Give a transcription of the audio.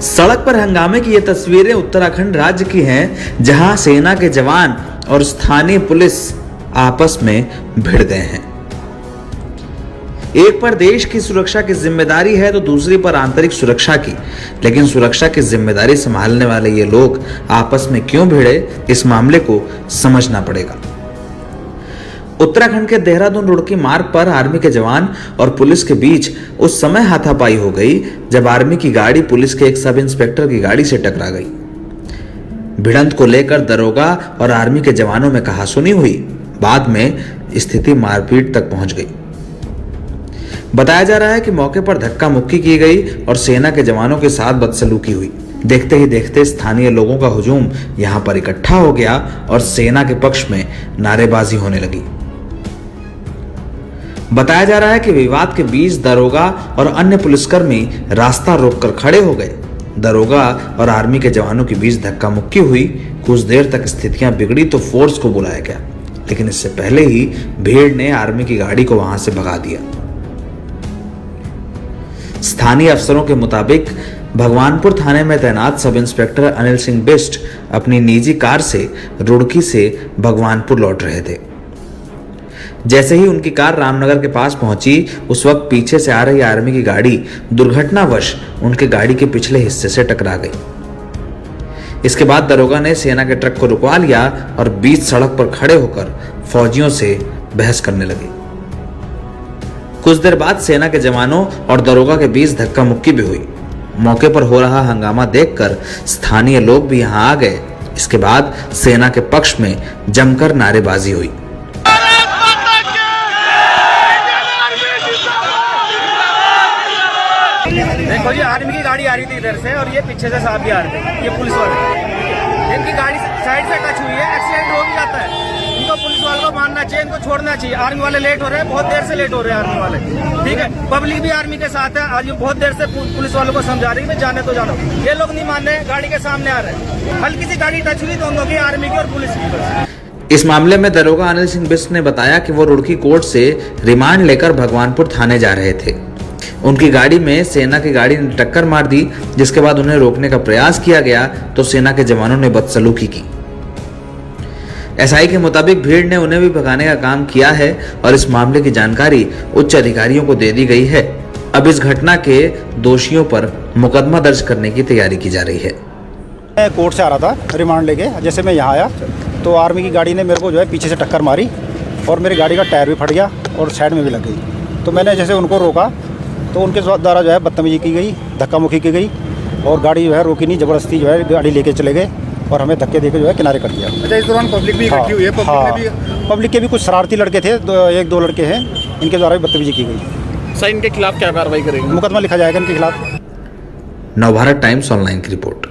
सड़क पर हंगामे की ये तस्वीरें उत्तराखंड राज्य की हैं, जहां सेना के जवान और स्थानीय पुलिस आपस में भिड़ गए हैं। एक पर देश की सुरक्षा की जिम्मेदारी है तो दूसरी पर आंतरिक सुरक्षा की, लेकिन सुरक्षा की जिम्मेदारी संभालने वाले ये लोग आपस में क्यों भिड़े, इस मामले को समझना पड़ेगा। उत्तराखंड के देहरादून रुड़की मार्ग पर आर्मी के जवान और पुलिस के बीच उस समय हाथापाई हो गई जब आर्मी की गाड़ी पुलिस के एक सब इंस्पेक्टर की गाड़ी से टकरा गई। भिड़ंत को लेकर दरोगा और आर्मी के जवानों में कहासुनी हुई। बाद में स्थिति मारपीट तक पहुंच गई। बताया जा रहा है कि मौके पर धक्का मुक्की की गई और सेना के जवानों के साथ बदसलूकी हुई। देखते ही देखते स्थानीय लोगों का हुजूम यहां पर इकट्ठा हो गया और सेना के पक्ष में नारेबाजी होने लगी। बताया जा रहा है कि विवाद के बीच दरोगा और अन्य पुलिसकर्मी रास्ता रोककर खड़े हो गए। दरोगा और आर्मी के जवानों के बीच धक्का मुक्की हुई। कुछ देर तक स्थितियां बिगड़ी तो फोर्स को बुलाया गया, लेकिन इससे पहले ही भीड़ ने आर्मी की गाड़ी को वहां से भगा दिया। स्थानीय अफसरों के मुताबिक भगवानपुर थाने में तैनात सब इंस्पेक्टर अनिल सिंह बिष्ट अपनी निजी कार से रुड़की से भगवानपुर लौट रहे थे। जैसे ही उनकी कार रामनगर के पास पहुंची, उस वक्त पीछे से आ रही आर्मी की गाड़ी दुर्घटनावश उनके गाड़ी के पिछले हिस्से से टकरा गई। इसके बाद दरोगा ने सेना के ट्रक को रुकवा लिया और बीच सड़क पर खड़े होकर फौजियों से बहस करने लगे। कुछ देर बाद सेना के जवानों और दरोगा के बीच धक्का मुक्की भी हुई। मौके पर हो रहा हंगामा देखकर स्थानीय लोग भी यहां आ गए। इसके बाद सेना के पक्ष में जमकर नारेबाजी हुई। देखो, ये आर्मी की गाड़ी आ रही थी इधर से और ये पीछे से साहब भी आ रहे थे, ये पुलिस वाले। इनकी गाड़ी साइड से टच हुई है, एक्सीडेंट हो भी जाता है। इनको पुलिस वालों को मानना चाहिए, इनको छोड़ना चाहिए। आर्मी वाले लेट हो रहे हैं, बहुत देर से लेट हो रहे हैं आर्मी वाले, ठीक है। पब्लिक भी आर्मी के साथ है। आज बहुत देर से पुलिस वालों को समझा रही है जाने तो जानो, ये लोग नहीं मान रहे, गाड़ी के सामने आ रहे हैं। हल्की सी गाड़ी टच हुई दोनों की, आर्मी की और पुलिस की। इस मामले में दरोगा अनिल सिंह बिष्ट ने बताया कि वो रुड़की कोर्ट से रिमांड लेकर भगवानपुर थाने जा रहे थे। उनकी गाड़ी में सेना की गाड़ी ने टक्कर मार दी, जिसके बाद उन्हें रोकने का प्रयास किया गया तो सेना के जवानों ने बदसलूकी की। एसआई के मुताबिक भीड़ ने उन्हें भी भगाने का काम किया है और इस मामले की जानकारी उच्च अधिकारियों को दे दी गई है। अब इस घटना के दोषियों पर मुकदमा दर्ज करने की तैयारी की जा रही है। मैं कोर्ट से आ रहा था रिमांड लेके। जैसे मैं यहाँ आया तो आर्मी की गाड़ी ने मेरे को जो है पीछे से टक्कर मारी और मेरी गाड़ी का टायर भी फट गया और साइड में भी लग गई। तो मैंने जैसे उनको रोका तो उनके द्वारा जो है बदतमीजी की गई, धक्का मुक्की की गई और गाड़ी जो है रोकी नहीं, ज़बरदस्ती जो है गाड़ी लेके चले गए और हमें धक्के देके जो है किनारे कर दिया। अच्छा, इस दौरान पब्लिक भी इकट्ठी हुई है? पब्लिक के भी कुछ शरारती लड़के थे, एक दो लड़के हैं, इनके द्वारा भी बदतमीजी की गई। सर, इनके खिलाफ क्या कार्रवाई करेंगे? मुकदमा लिखा जाएगा इनके खिलाफ। नवभारत टाइम्स ऑनलाइन की रिपोर्ट।